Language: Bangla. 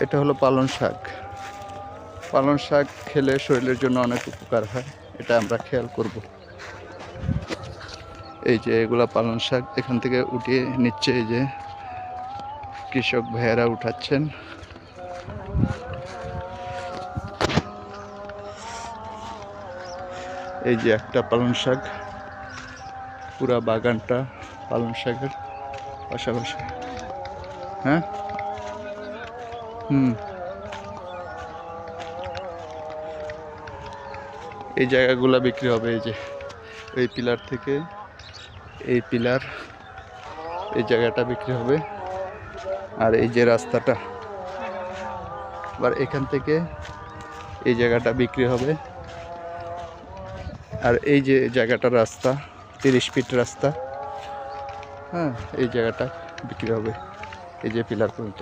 এটা হলো পালং শাক। পালং শাক খেলে শরীরের জন্য অনেক উপকার হয়, এটা আমরা খেয়াল করব। এই যে এগুলা পালং শাক এখান থেকে উঠিয়ে নিচ্ছে, এই যে কৃষক ভাইয়েরা উঠাচ্ছেন। এই যে একটা পালং শাক, পুরা বাগানটা পালং শাকের পাশাপাশি। হ্যাঁ, এই জায়গাগুলা বিক্রি হবে। এই যে এই পিলার থেকে এই পিলার, এই জায়গাটা বিক্রি হবে। আর এই যে রাস্তাটা, আবার এখান থেকে এই জায়গাটা বিক্রি হবে। আর এই যে জায়গাটা রাস্তা, 30 ফিট রাস্তা, হ্যাঁ, এই জায়গাটা বিক্রি হবে এই যে পিলার পর্যন্ত।